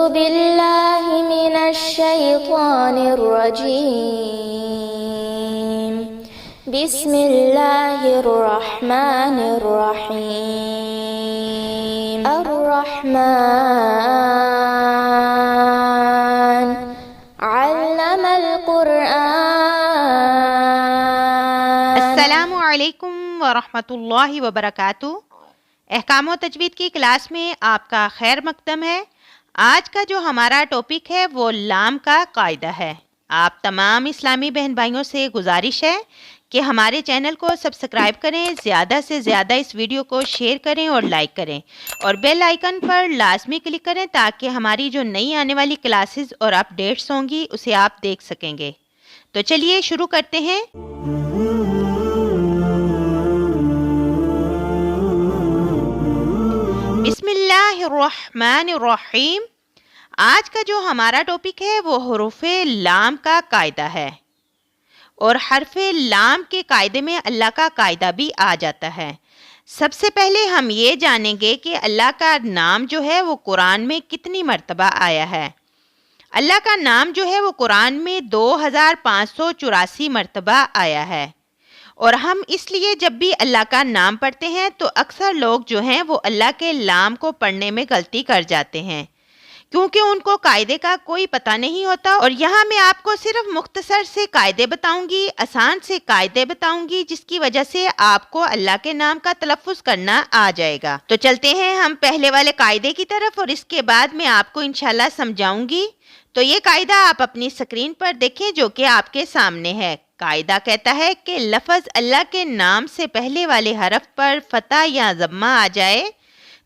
بالله من الشيطان الرجيم بسم الله الرحمن الرحيم الرحمن علم القرآن۔ السلام علیکم ورحمۃ اللہ وبرکاتہ۔ احکام و تجوید کی کلاس میں آپ کا خیر مقدم ہے۔ آج کا جو ہمارا ٹاپک ہے وہ لام کا قاعدہ ہے۔ آپ تمام اسلامی بہن بھائیوں سے گزارش ہے کہ ہمارے چینل کو سبسکرائب کریں، زیادہ سے زیادہ اس ویڈیو کو شیئر کریں اور لائک کریں، اور بیل آئیکن پر لازمی کلک کریں تاکہ ہماری جو نئی آنے والی کلاسز اور اپڈیٹس ہوں گی اسے آپ دیکھ سکیں گے۔ تو چلیے شروع کرتے ہیں۔ بسم اللہ الرحمن الرحیم۔ آج کا جو ہمارا ٹاپک ہے وہ حروف لام کا قاعدہ ہے، اور حرف لام کے قاعدے میں اللہ کا قاعدہ بھی آ جاتا ہے۔ سب سے پہلے ہم یہ جانیں گے کہ اللہ کا نام جو ہے وہ قرآن میں کتنی مرتبہ آیا ہے۔ اللہ کا نام جو ہے وہ قرآن میں 2584 مرتبہ آیا ہے، اور ہم اس لیے جب بھی اللہ کا نام پڑھتے ہیں تو اکثر لوگ جو ہیں وہ اللہ کے لام کو پڑھنے میں غلطی کر جاتے ہیں، کیونکہ ان کو قاعدے کا کوئی پتہ نہیں ہوتا۔ اور یہاں میں آپ کو صرف مختصر سے قاعدے بتاؤں گی، آسان سے قاعدے بتاؤں گی، جس کی وجہ سے آپ کو اللہ کے نام کا تلفظ کرنا آ جائے گا۔ تو چلتے ہیں ہم پہلے والے قاعدے کی طرف، اور اس کے بعد میں آپ کو انشاءاللہ سمجھاؤں گی۔ تو یہ قاعدہ آپ اپنی اسکرین پر دیکھیں جو کہ آپ کے سامنے ہے۔ قاعدہ کہتا ہے کہ لفظ اللہ کے نام سے پہلے والے حرف پر فتح یا ضمہ آ جائے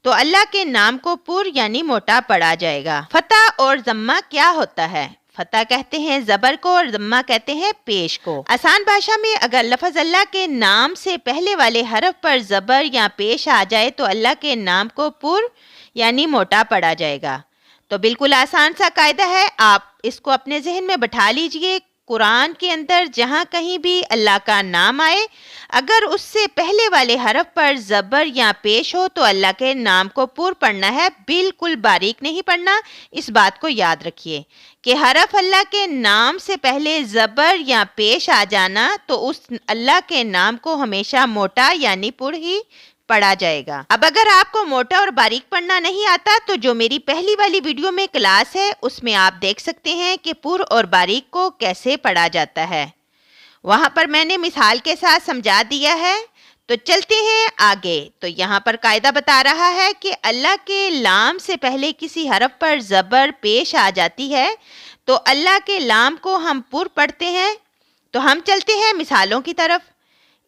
تو اللہ کے نام کو پر یعنی موٹا پڑھا جائے گا۔ فتح اور ضمہ کیا ہوتا ہے؟ فتح کہتے ہیں زبر کو اور ضمہ کہتے ہیں پیش کو۔ آسان بھاشا میں اگر لفظ اللہ کے نام سے پہلے والے حرف پر زبر یا پیش آ جائے تو اللہ کے نام کو پر یعنی موٹا پڑھا جائے گا۔ تو بالکل آسان سا قاعدہ ہے، آپ اس کو اپنے ذہن میں بٹھا لیجئے۔ قرآن کے اندر جہاں کہیں بھی اللہ کا نام آئے، اگر اس سے پہلے والے حرف پر زبر یا پیش ہو تو اللہ کے نام کو پر پڑھنا ہے، بالکل باریک نہیں پڑھنا۔ اس بات کو یاد رکھیے کہ حرف اللہ کے نام سے پہلے زبر یا پیش آ جانا تو اس اللہ کے نام کو ہمیشہ موٹا یعنی پر ہی پڑھا جائے گا۔ اب اگر آپ کو موٹا اور باریک پڑھنا نہیں آتا تو جو میری پہلی والی ویڈیو میں کلاس ہے اس میں آپ دیکھ سکتے ہیں کہ پر اور باریک کو کیسے پڑھا جاتا ہے، وہاں پر میں نے مثال کے ساتھ سمجھا دیا ہے۔ تو چلتے ہیں آگے۔ تو یہاں پر قاعدہ بتا رہا ہے کہ اللہ کے لام سے پہلے کسی حرف پر زبر پیش آ جاتی ہے تو اللہ کے لام کو ہم پر پڑھتے ہیں۔ تو ہم چلتے ہیں مثالوں کی طرف،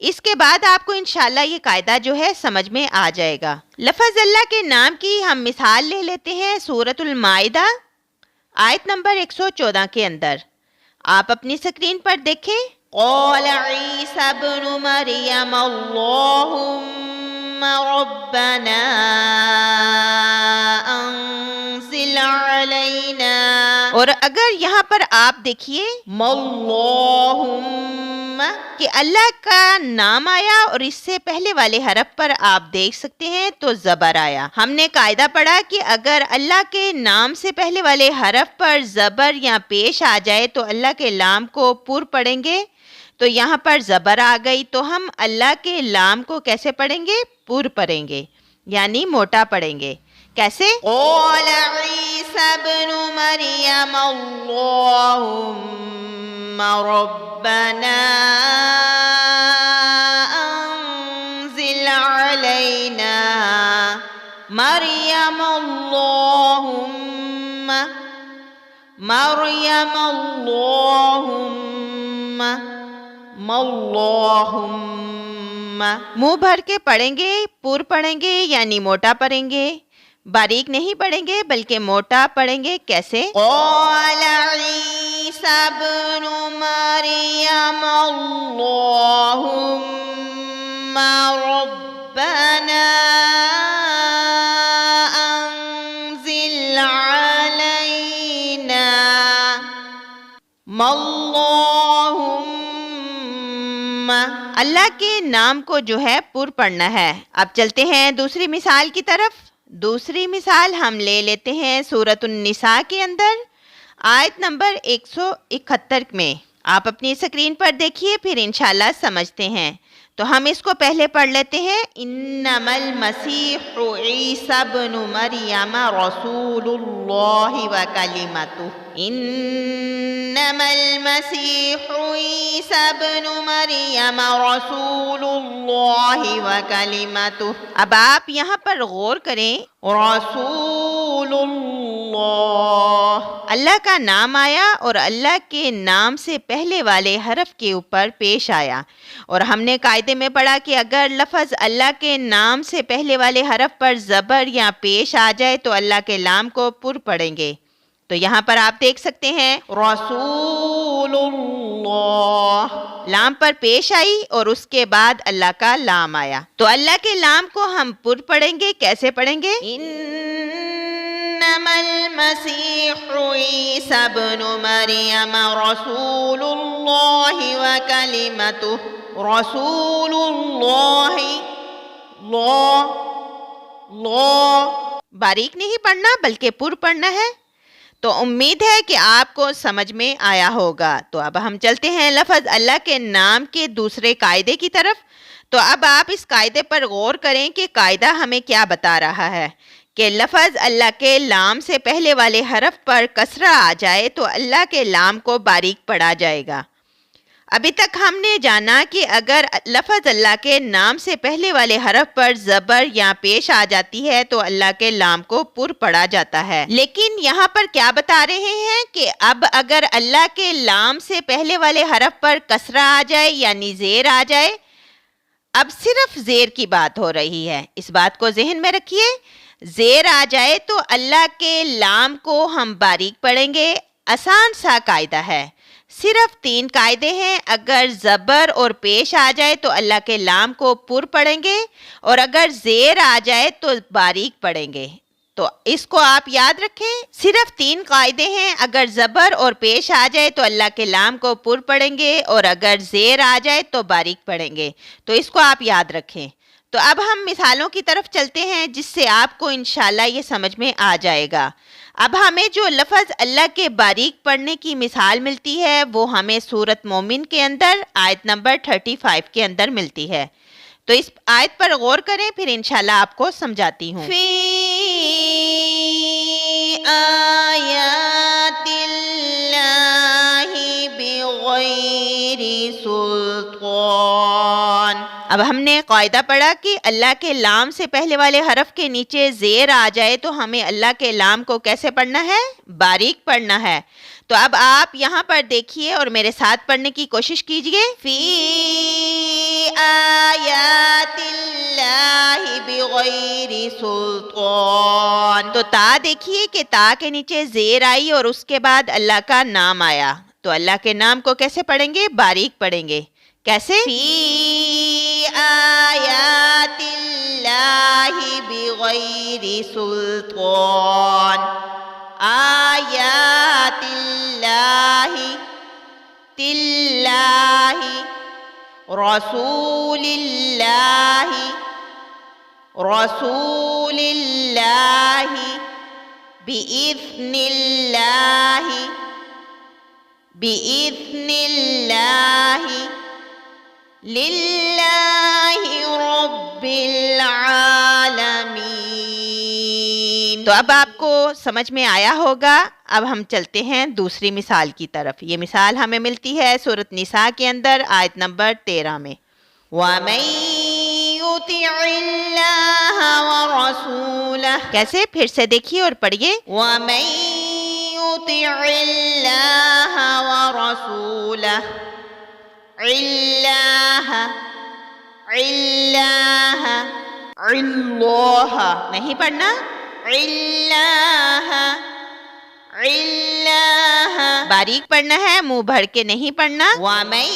اس کے بعد آپ کو انشاءاللہ یہ قاعدہ جو ہے سمجھ میں آ جائے گا۔ لفظ اللہ کے نام کی ہم مثال لے لیتے ہیں سورۃ المائدہ آیت نمبر 114 کے اندر۔ آپ اپنی سکرین پر دیکھیں۔ قال عیسی ابن مریم اللہم ربنا انزل علینا، اور اگر یہاں پر آپ دیکھیے اللہم کہ اللہ کا نام آیا اور اس سے پہلے والے حرف پر آپ دیکھ سکتے ہیں تو زبر آیا۔ ہم نے قاعدہ پڑھا کہ اگر اللہ کے نام سے پہلے والے حرف پر زبر یا پیش آ جائے تو اللہ کے لام کو پر پڑھیں گے، تو یہاں پر زبر آ گئی تو ہم اللہ کے لام کو کیسے پڑھیں گے؟ پر پڑھیں گے یعنی موٹا پڑھیں گے۔ کیسے؟ قال عیسی ابن مریم اللہم ربنا انزل علینا مریم اللہم منہ بھر کے پڑھیں گے، پر پڑھیں گے یعنی موٹا پڑھیں گے، باریک نہیں پڑھیں گے بلکہ موٹا پڑھیں گے۔ کیسے؟ قال عیسی ابن مریم اللہم ربنا انزل علینا اللہ کے نام کو جو ہے پر پڑھنا ہے۔ اب چلتے ہیں دوسری مثال کی طرف۔ دوسری مثال ہم لے لیتے ہیں سورۃ النساء کے اندر آیت نمبر 171 میں. آپ اپنی اسکرین پر دیکھیے پھر انشاءاللہ سمجھتے ہیں. تو ہم اس کو پہلے پڑھ لیتے ہیں. انما المسیح عیسی ابن مریم رسول اللہ وکلمتہ. انما المسیح عیسی ابن مریم رسول اللہ وکلمتہ. اب آپ یہاں پر غور کریں. رسول اللہ کا نام آیا اور اللہ کے نام سے پہلے والے حرف کے اوپر پیش آیا. اور ہم نے قاعدے میں پڑھا کہ اگر لفظ اللہ کے نام سے پہلے والے حرف پر زبر یا پیش آ جائے تو اللہ کے لام کو پر پڑھیں گے. تو یہاں پر آپ دیکھ سکتے ہیں رسول اللہ لام پر پیش آئی اور اس کے بعد اللہ کا لام آیا. تو اللہ کے لام کو ہم پر پڑھیں گے. کیسے پڑھیں گے؟ انما المسیح عیسی ابن مریم رسول اللہ وکلمتہ. رسول اللہ باریک نہیں پڑھنا بلکہ پر پڑھنا ہے. تو امید ہے کہ آپ کو سمجھ میں آیا ہوگا. تو اب ہم چلتے ہیں لفظ اللہ کے نام کے دوسرے قاعدے کی طرف. تو اب آپ اس قاعدے پر غور کریں کہ قاعدہ ہمیں کیا بتا رہا ہے کہ لفظ اللہ کے لام سے پہلے والے حرف پر کسرہ آ جائے تو اللہ کے لام کو باریک پڑھا جائے گا. ابھی تک ہم نے جانا کہ اگر لفظ اللہ کے نام سے پہلے والے حرف پر زبر یا پیش آ جاتی ہے تو اللہ کے لام کو پر پڑھا جاتا ہے. لیکن یہاں پر کیا بتا رہے ہیں کہ اب اگر اللہ کے لام سے پہلے والے حرف پر کسرہ آ جائے یعنی زیر آ جائے. اب صرف زیر کی بات ہو رہی ہے. اس بات کو ذہن میں رکھیے. زیر آ جائے تو اللہ کے لام کو ہم باریک پڑھیں گے. آسان سا قاعدہ ہے. صرف 3 قاعدے ہیں. اگر زبر اور پیش آ جائے تو اللہ کے لام کو پر پڑھیں گے اور اگر زیر آ جائے تو باریک پڑھیں گے. تو اس کو آپ یاد رکھیں. صرف 3 قاعدے ہیں. اگر زبر اور پیش آ جائے تو اللہ کے لام کو پر پڑھیں گے اور اگر زیر آ جائے تو باریک پڑھیں گے. تو اس کو آپ یاد رکھیں. تو اب ہم مثالوں کی طرف چلتے ہیں جس سے آپ کو انشاءاللہ یہ سمجھ میں آ جائے گا. اب ہمیں جو لفظ اللہ کے باریک پڑھنے کی مثال ملتی ہے وہ ہمیں سورۃ مومن کے اندر آیت نمبر 35 کے اندر ملتی ہے. تو اس آیت پر غور کریں پھر انشاءاللہ آپ کو سمجھاتی ہوں. فی آیات اللہ بغیر سلطان. اب ہم نے قاعدہ پڑھا کہ اللہ کے لام سے پہلے والے حرف کے نیچے زیر آ جائے تو ہمیں اللہ کے لام کو کیسے پڑھنا ہے؟ باریک پڑھنا ہے. تو اب آپ یہاں پر دیکھیے اور میرے ساتھ پڑھنے کی کوشش کیجئے. فی آیات اللہ بغیر سلطان. تو تا دیکھیے کہ تا کے نیچے زیر آئی اور اس کے بعد اللہ کا نام آیا. تو اللہ کے نام کو کیسے پڑھیں گے؟ باریک پڑھیں گے. کیسے؟ فی آیات اللہ بغیر سلطان. آیات اللہ تلہ رسول اللہ رسول اللہ بإذن اللہ بإذن اللہ للہ رب العالمین. تو اب آپ کو سمجھ میں آیا ہوگا. اب ہم چلتے ہیں دوسری مثال کی طرف. یہ مثال ہمیں ملتی ہے سورۃ نساء کے اندر آیت نمبر 13 میں. وَمَن يُطِعِ اللَّهَ وَرَسُولَهُ. کیسے؟ پھر سے دیکھیے اور پڑھیے. وَمَن يُطِعِ اللَّهَ وَرَسُولَهُ. اللہ نہیں پڑھنا. باریک پڑھنا ہے. منہ بھر کے نہیں پڑھنا. وَمَن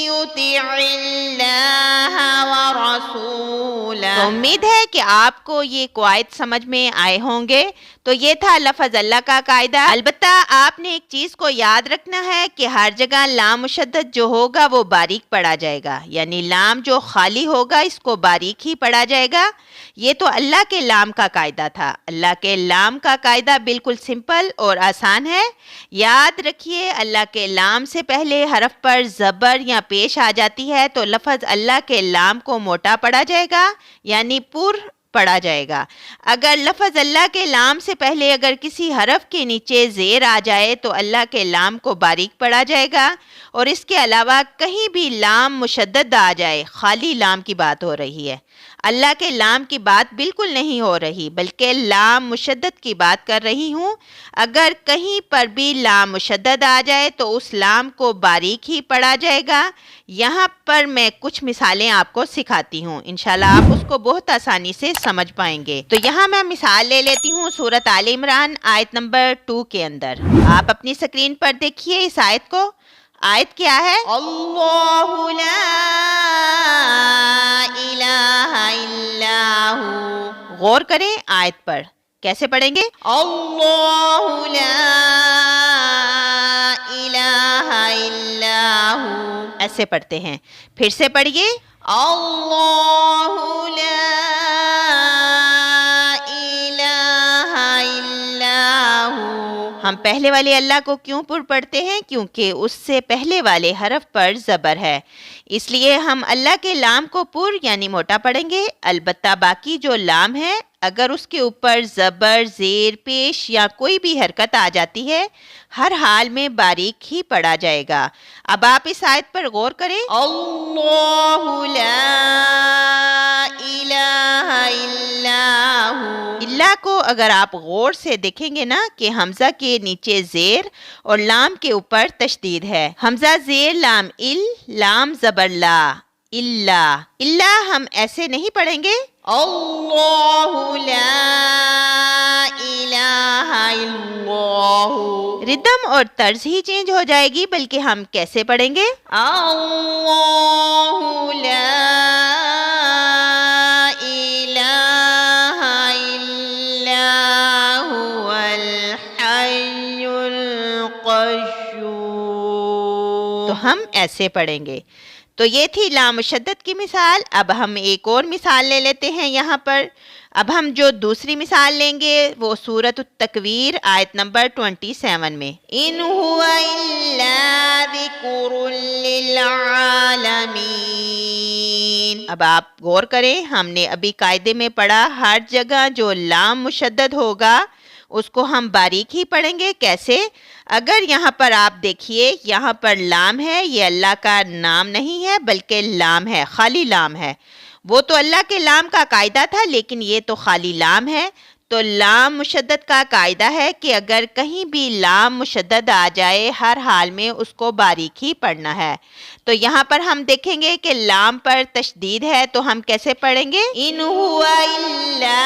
يُطِعِ اللَّهَ وَرَسُولَهُ تو امید ہے کہ آپ کو یہ قواعد سمجھ میں آئے ہوں گے۔ تو یہ تھا لفظ اللہ کا قاعدہ۔ البتہ آپ نے ایک چیز کو یاد رکھنا ہے کہ ہر جگہ لام مشدد جو ہوگا وہ باریک پڑھا جائے گا، یعنی لام جو خالی ہوگا اس کو باریک ہی پڑھا جائے گا۔ یہ تو اللہ کے لام کا قاعدہ تھا۔ اللہ کے لام کا قاعدہ بالکل سمپل اور آسان ہے۔ یاد رکھیے، اللہ کے لام سے پہلے حرف پر زبر یا پیش آ جاتی ہے تو لفظ اللہ کے لام کو موٹا پڑھا جائے گا، یعنی پر پڑھا جائے گا۔ اگر لفظ اللہ کے لام سے پہلے اگر کسی حرف کے نیچے زیر آ جائے تو اللہ کے لام کو باریک پڑھا جائے گا، اور اس کے علاوہ کہیں بھی لام مشدد آ جائے، خالی لام کی بات ہو رہی ہے، اللہ کے لام کی بات بالکل نہیں ہو رہی، بلکہ لام مشدد کی بات کر رہی ہوں۔ اگر کہیں پر بھی لام مشدد آ جائے تو اس لام کو باریک ہی پڑھا جائے گا۔ یہاں پر میں کچھ مثالیں آپ کو سکھاتی ہوں، انشاءاللہ آپ اس کو بہت آسانی سے سمجھ پائیں گے۔ تو یہاں میں مثال لے لیتی ہوں سورۃ آل عمران آیت نمبر 2 کے اندر۔ آپ اپنی سکرین پر دیکھیے اس آیت کو۔ آیت کیا ہے؟ اللہ لا الہ الا ہو۔ غور کریں آیت پر، کیسے پڑھیں گے؟ اللہ لا الہ الا ہو، ایسے پڑھتے ہیں۔ پھر سے پڑھیے، اللہ لا الہ الا ہو۔ ہم پہلے والے اللہ کو کیوں پر پڑھتے ہیں؟ کیونکہ اس سے پہلے والے حرف پر زبر ہے، اس لیے ہم اللہ کے لام کو پر یعنی موٹا پڑھیں گے۔ البتہ باقی جو لام ہے اگر اس کے اوپر زبر، زیر پیش یا کوئی بھی حرکت آ جاتی ہے، ہر حال میں باریک ہی پڑھا جائے گا۔ اب آپ اس آیت پر غور کریں، اللہ لا الہ الا ہو۔ اللہ کو اگر آپ غور سے دیکھیں گے نا کہ حمزہ کے نیچے زیر اور لام کے اوپر تشدید ہے، حمزہ زیر لام ال، لام زبر لا، اللہ ہم ایسے نہیں پڑھیں گے، اللہ لا الہ الا ہو۔ ردم اور طرز ہی چینج ہو جائے گی، بلکہ ہم کیسے پڑھیں گے؟ اللہ لا الہ الا هو الحی القیوم۔ تو ہم ایسے پڑھیں گے۔ تو یہ تھی لام مشدد کی مثال۔ اب ہم ایک اور مثال لے لیتے ہیں یہاں پر۔ اب ہم جو دوسری مثال لیں گے وہ سورۃ التکویر آیت نمبر 27 میں، ان هو الا ذکر للعالمین۔ اب آپ غور کریں، ہم نے ابھی قاعدے میں پڑھا ہر جگہ جو لام مشدد ہوگا اس کو ہم باریک ہی پڑھیں گے۔ کیسے؟ اگر یہاں پر آپ دیکھیے، یہاں پر لام ہے، یہ اللہ کا نام نہیں ہے بلکہ لام ہے، خالی لام ہے۔ وہ تو اللہ کے لام کا قاعدہ تھا، لیکن یہ تو خالی لام ہے۔ تو لام مشدد کا قاعدہ ہے کہ اگر کہیں بھی لام مشدد آ جائے ہر حال میں اس کو باریک ہی پڑھنا ہے۔ تو یہاں پر ہم دیکھیں گے کہ لام پر تشدید ہے، تو ہم کیسے پڑھیں گے؟ ان هو الا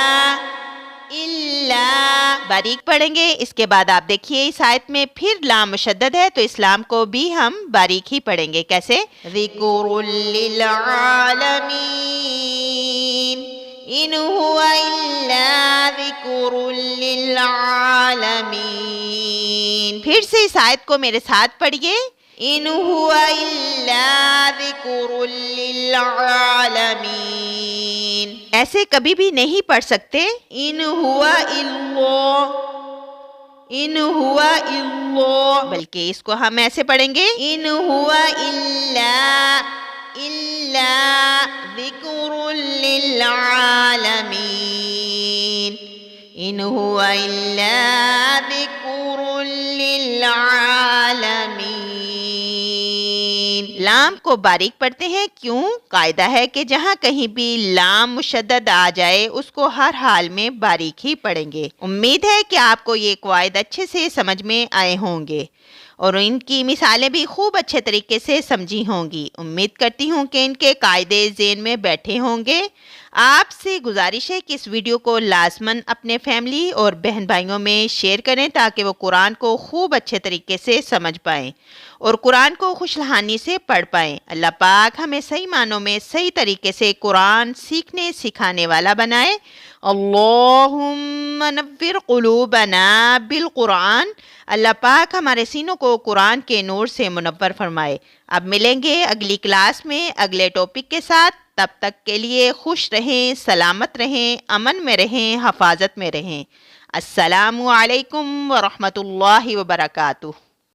باریک پڑھیں گے۔ اس کے بعد آپ دیکھیے اس آیت میں پھر لام مشدد ہے، تو اس لام کو بھی ہم باریک ہی پڑھیں گے۔ کیسے؟ ذکر للعالمین، ان هو الا ذکر للعالمین۔ پھر سے اس آیت کو میرے ساتھ پڑھیے، ان هو الا ذکر للعالمین۔ ایسے کبھی بھی نہیں پڑھ سکتے، ان هو الا، بلکہ اس کو ہم ایسے پڑھیں گے، ان هو الا ذکر للعالمین، ان هو الا ذکر للعالمین۔ لام کو باریک پڑھتے ہیں، کیوں؟ قاعدہ ہے کہ جہاں کہیں بھی لام مشدد آ جائے اس کو ہر حال میں باریک ہی پڑھیں گے۔ امید ہے کہ آپ کو یہ قواعد اچھے سے سمجھ میں آئے ہوں گے، اور ان کی مثالیں بھی خوب اچھے طریقے سے سمجھی ہوں گی۔ امید کرتی ہوں کہ ان کے قاعدے ذہن میں بیٹھے ہوں گے۔ آپ سے گزارش ہے کہ اس ویڈیو کو لازماً اپنے فیملی اور بہن بھائیوں میں شیئر کریں تاکہ وہ قرآن کو خوب اچھے طریقے سے سمجھ پائیں اور قرآن کو خوش لہانی سے پڑھ پائیں۔ اللہ پاک ہمیں صحیح معنوں میں صحیح طریقے سے قرآن سیکھنے سکھانے والا بنائے۔ اللہم نور قلوبنا بالقرآن۔ اللہ پاک ہمارے سینوں کو قرآن کے نور سے منور فرمائے۔ اب ملیں گے اگلی کلاس میں اگلے ٹاپک کے ساتھ۔ تب تک کے لیے خوش رہیں، سلامت رہیں، امن میں رہیں، حفاظت میں رہیں۔ السلام علیکم ورحمۃ اللہ وبرکاتہ۔